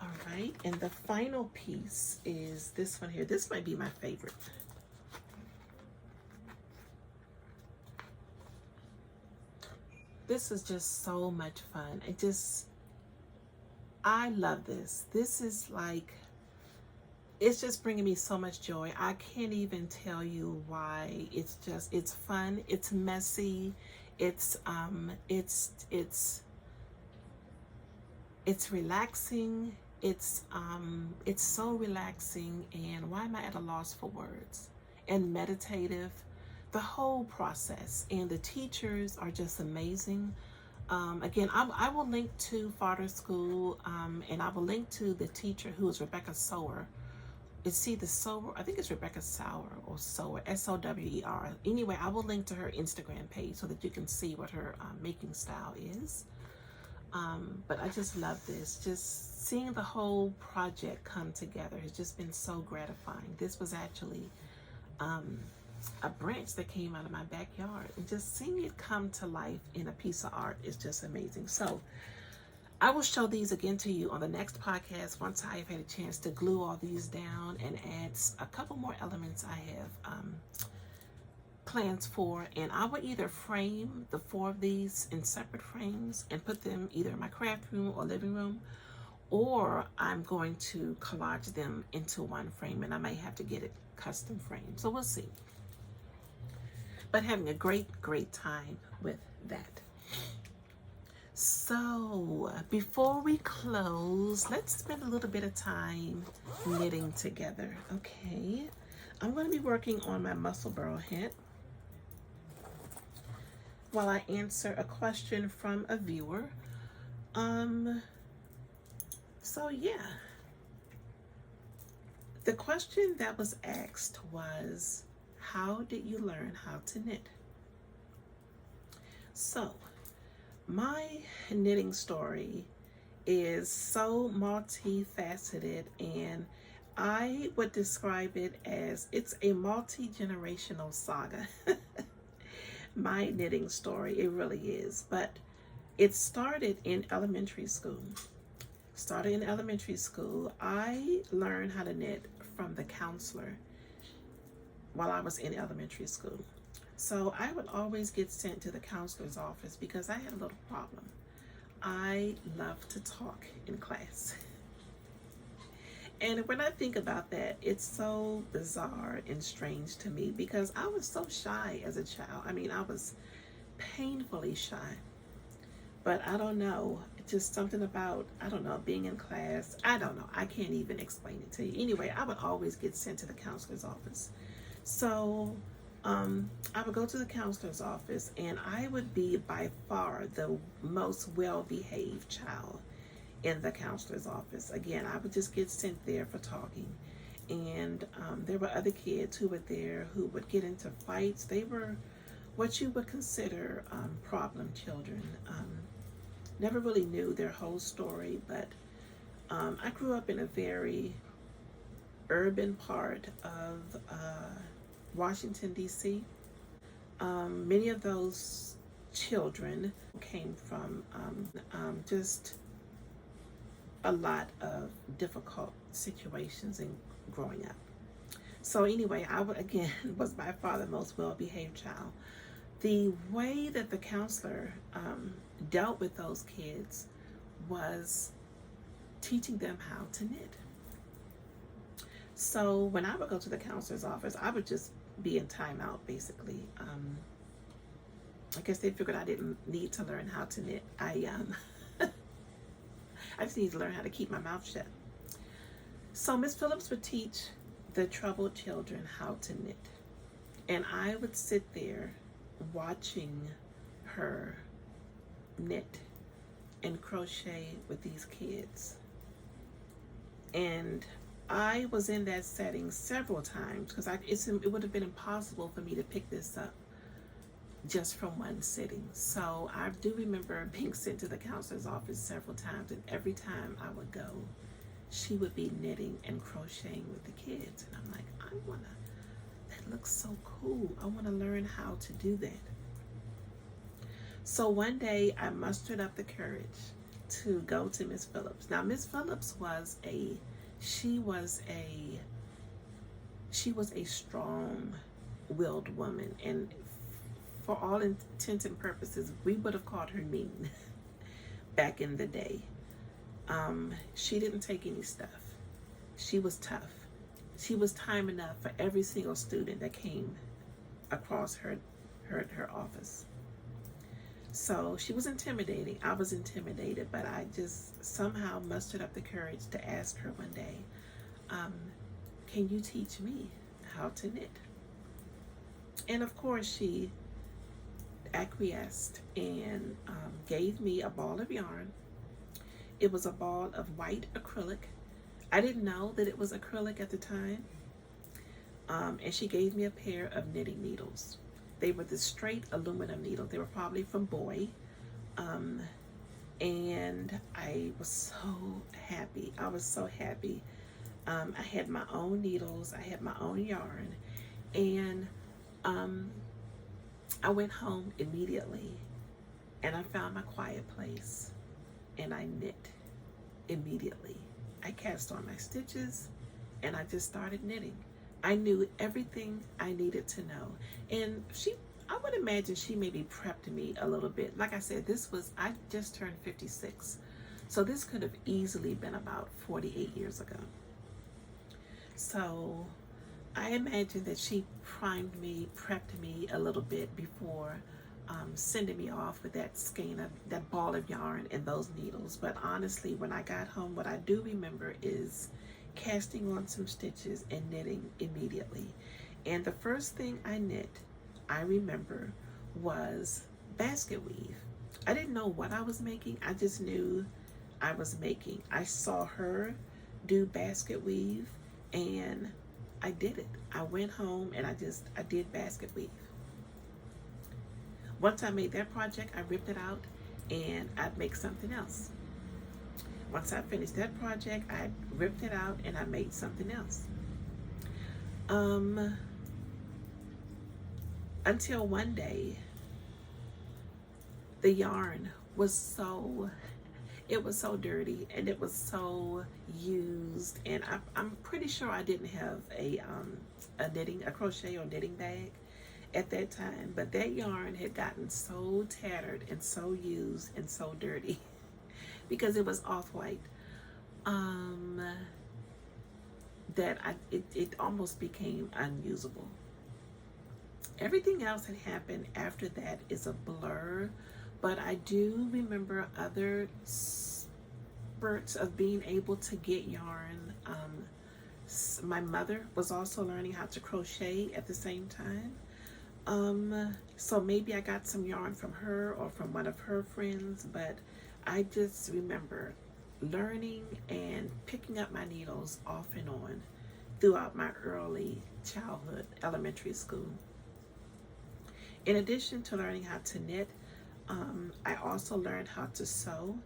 All right, and the final piece is this one here. This might be my favorite. This is just so much fun. I love this. This is like, it's just bringing me so much joy. I can't even tell you why. It's fun. It's messy. It's relaxing. It's so relaxing, and why am I at a loss for words? And meditative, the whole process, and the teachers are just amazing. Again, I will link to Fodder School, and I will link to the teacher who is Rebecca Sower. It's either Sower, I think it's Rebecca Sower or Sower, S-O-W-E-R. Anyway, I will link to her Instagram page so that you can see what her making style is. But I just love this. Just seeing the whole project come together has just been so gratifying. This was actually a branch that came out of my backyard, and just seeing it come to life in a piece of art is just amazing. So I will show these again to you on the next podcast once I have had a chance to glue all these down and add a couple more elements I have plans for, and I will either frame the 4 of these in separate frames and put them either in my craft room or living room, or I'm going to collage them into one frame, and I may have to get it custom framed, so we'll see. But having a great time with that. So before we close, let's spend a little bit of time knitting together. Okay, I'm going to be working on my Musselburgh hat while I answer a question from a viewer. So yeah, the question that was asked was, how did you learn how to knit? So my knitting story is so multifaceted, and I would describe it as it's a multi-generational saga. My knitting story, it really is. But it started in elementary school. I learned how to knit from the counselor while I was in elementary school. So I would always get sent to the counselor's office because I had a little problem. I love to talk in class. And when I think about that, it's so bizarre and strange to me because I was so shy as a child. I mean, I was painfully shy. But I don't know, just something about, I don't know, being in class. I don't know. I can't even explain it to you. Anyway, I would always get sent to the counselor's office. So I would go to the counselor's office, and I would be by far the most well-behaved child in the counselor's office. Again, I would just get sent there for talking. And there were other kids who were there who would get into fights. They were what you would consider problem children. Never really knew their whole story, but I grew up in a very urban part of Washington, D.C. Many of those children came from just a lot of difficult situations in growing up. So anyway, I would, again, was by far the most well-behaved child. The way that the counselor dealt with those kids was teaching them how to knit. So when I would go to the counselor's office, I would just be in timeout, basically. I guess they figured I didn't need to learn how to knit. I just need to learn how to keep my mouth shut. So Miss Phillips would teach the troubled children how to knit. And I would sit there watching her knit and crochet with these kids. And I was in that setting several times because it would have been impossible for me to pick this up just from one sitting. So I do remember being sent to the counselor's office several times, and every time I would go, she would be knitting and crocheting with the kids. And I'm like, that looks so cool. I want to learn how to do that. So one day I mustered up the courage to go to Miss Phillips. Now Miss Phillips was a strong-willed woman, and for all intents and purposes, we would have called her mean back in the day. She didn't take any stuff. She was tough. She was time enough for every single student that came across her office. So she was intimidating. I was intimidated, but I just somehow mustered up the courage to ask her one day, can you teach me how to knit? And of course she acquiesced and gave me a ball of yarn. It was a ball of white acrylic. I didn't know that it was acrylic at the time. And she gave me a pair of knitting needles. They were the straight aluminum needles. They were probably from Boy. And I was so happy. I was so happy. I had my own needles. I had my own yarn. And I went home immediately. And I found my quiet place. And I knit immediately. I cast on my stitches. And I just started knitting. I knew everything I needed to know. And I would imagine she maybe prepped me a little bit. Like I said, I just turned 56. So this could have easily been about 48 years ago. So I imagine that she primed me, prepped me a little bit before sending me off with that skein of that ball of yarn and those needles. But honestly, when I got home, what I do remember is casting on some stitches and knitting immediately. And the first thing I knit, I remember, was basket weave. I didn't know what I was making. I just knew I was making. I saw her do basket weave and I did it. I went home and I did basket weave. Once I made that project, I ripped it out and I'd make something else. Once I finished that project, I ripped it out and I made something else. Until one day, the yarn was so dirty and it was so used, and I'm pretty sure I didn't have a crochet or knitting bag at that time, but that yarn had gotten so tattered and so used and so dirty because it was off-white, that it almost became unusable. Everything else that happened after that is a blur, but I do remember other spurts of being able to get yarn. My mother was also learning how to crochet at the same time. So maybe I got some yarn from her or from one of her friends, but I just remember learning and picking up my needles off and on throughout my early childhood, elementary school. In addition to learning how to knit, I also learned how to sew.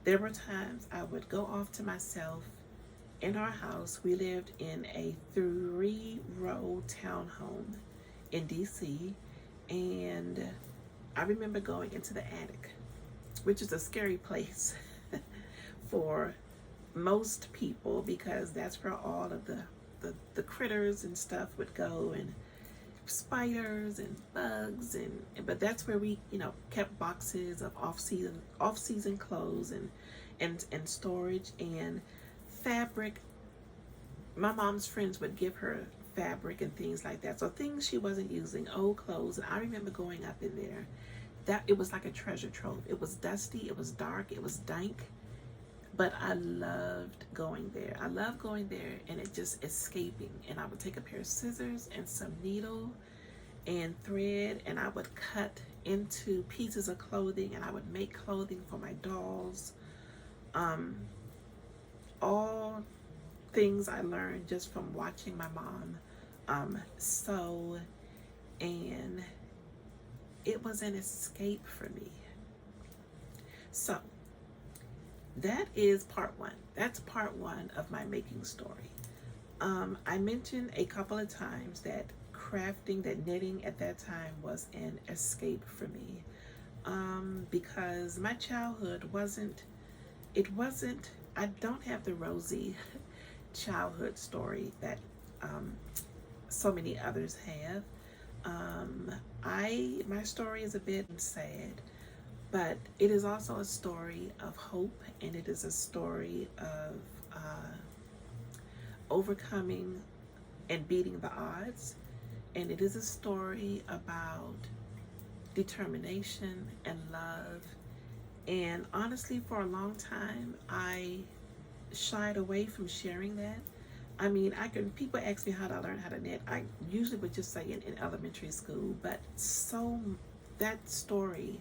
There were times I would go off to myself in our house. We lived in a 3-row townhome in DC, and I remember going into the attic, which is a scary place for most people because that's where all of the critters and stuff would go, and spiders and bugs, but that's where we kept boxes of off-season clothes and storage and fabric. My mom's friends would give her fabric and things like that, so things she wasn't using, old clothes. And I remember going up in there, that it was like a treasure trove. It was dusty, it was dark, it was dank, but I loved going there. I loved going there and it just escaping. And I would take a pair of scissors and some needle and thread, and I would cut into pieces of clothing, and I would make clothing for my dolls, all things I learned just from watching my mom sew, and it was an escape for me. So that is part one. That's part one of my making story. I mentioned a couple of times that crafting, that knitting at that time was an escape for me, because my childhood I don't have the rosy childhood story that so many others have. My story is a bit sad, but it is also a story of hope, and it is a story of overcoming and beating the odds, and it is a story about determination and love. And honestly, for a long time, I shied away from sharing that. I mean, people ask me how I learned how to knit. I usually would just say in elementary school, but that story,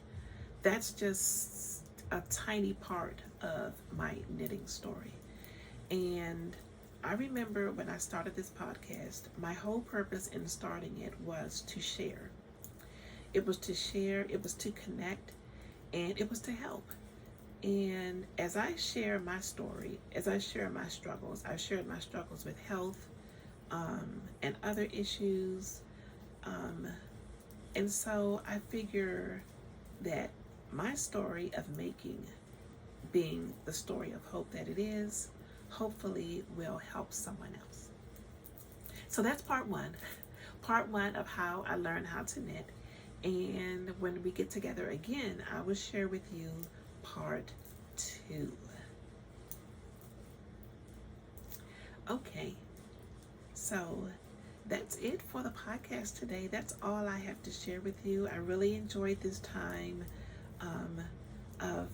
that's just a tiny part of my knitting story. And I remember when I started this podcast, my whole purpose in starting it was to share. It was to share, it was to connect, and it was to help. And as I share my story, as I share my struggles, I've shared my struggles with health and other issues. And so I figure that my story of making, being the story of hope that it is, hopefully will help someone else. So that's part one of how I learned how to knit. And when we get together again, I will share with you part two. Okay, so that's it for the podcast today. That's all I have to share with you. I really enjoyed this time of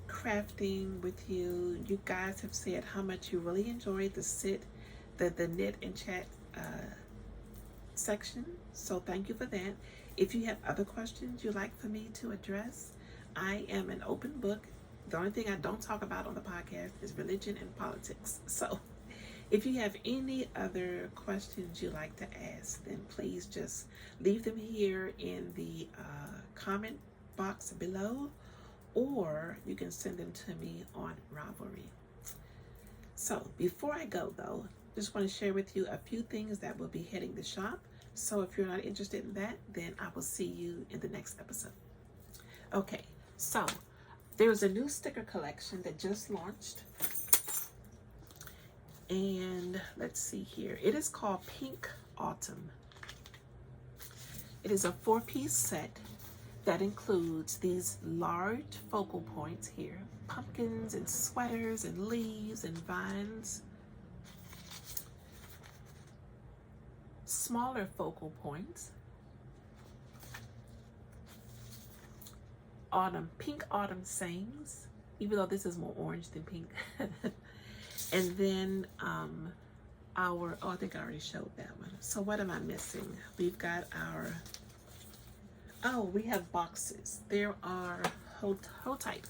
crafting with you. You guys have said how much you really enjoyed the knit and chat section. So thank you for that. If you have other questions you'd like for me to address, I am an open book. The only thing I don't talk about on the podcast is religion and politics. So if you have any other questions you'd like to ask, then please just leave them here in the comment box below, or you can send them to me on Ravelry. So before I go though, just want to share with you a few things that will be hitting the shop. So if you're not interested in that, then I will see you in the next episode. Okay, so there's a new sticker collection that just launched. And let's see here. It is called Pink Autumn. It is a 4-piece set that includes these large focal points here. Pumpkins and sweaters and leaves and vines. Smaller focal points. Pink autumn sayings, even though this is more orange than pink. And then I think I already showed that one. So what am I missing? We've got we have boxes. There are, hold tight.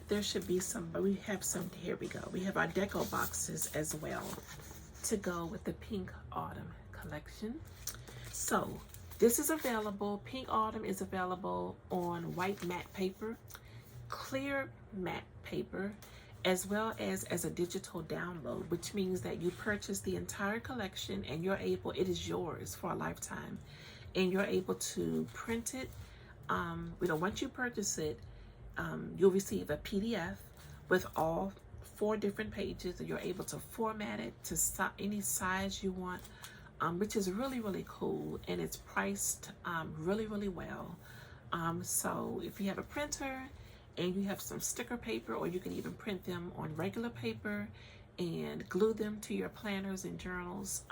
There should be some, but we have some, here we go. We have our deco boxes as well to go with the Pink Autumn collection. So this is available, Pink Autumn is available on white matte paper, clear matte paper, as well as a digital download, which means that you purchase the entire collection and it is yours for a lifetime, and you're able to print it. Once you purchase it, you'll receive a PDF with all 4 different pages, and you're able to format it to any size you want, which is really, really cool, and it's priced really, really well. So if you have a printer and you have some sticker paper, or you can even print them on regular paper and glue them to your planners and journals.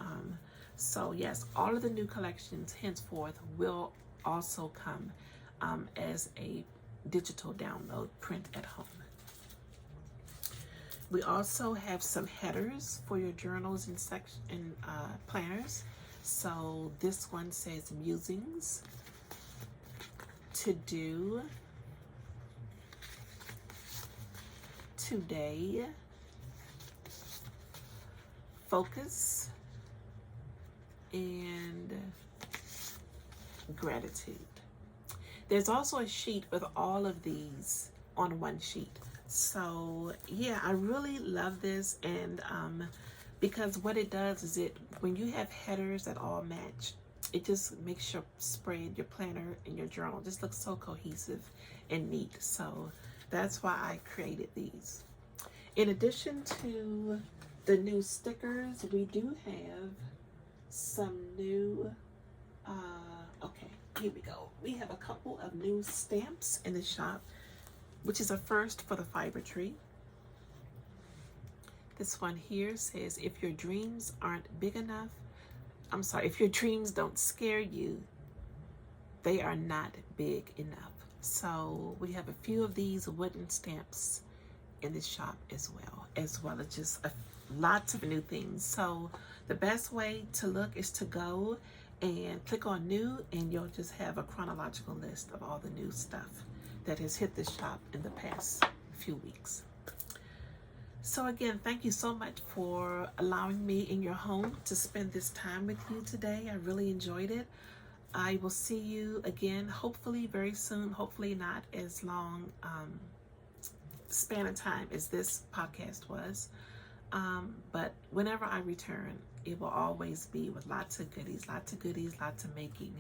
So yes, all of the new collections henceforth will also come as a digital download, print at home. We also have some headers for your journals and planners. So this one says musings, to do, today, focus, and gratitude. There's also a sheet with all of these on one sheet. So yeah, I really love this, and because what it does is when you have headers that all match, it just makes your spread, your planner, and your journal just look so cohesive and neat. So that's why I created these. In addition to the new stickers, we do have some new, okay, here we go. We have a couple of new stamps in the shop, which is a first for the fiber tree. This one here says, if your dreams aren't big enough, I'm sorry, if your dreams don't scare you, they are not big enough. So we have a few of these wooden stamps in the shop as well as just lots of new things. So the best way to look is to go and click on new, and you'll just have a chronological list of all the new stuff that has hit the shop in the past few weeks. So again, thank you so much for allowing me in your home to spend this time with you today. I really enjoyed it. I will see you again, hopefully very soon, hopefully not as long span of time as this podcast was. But whenever I return, it will always be with lots of goodies, lots of making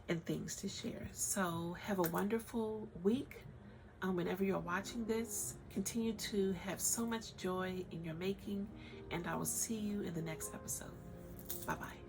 and things to share. So have a wonderful week. Whenever you're watching this, continue to have so much joy in your making, and I will see you in the next episode. Bye-bye.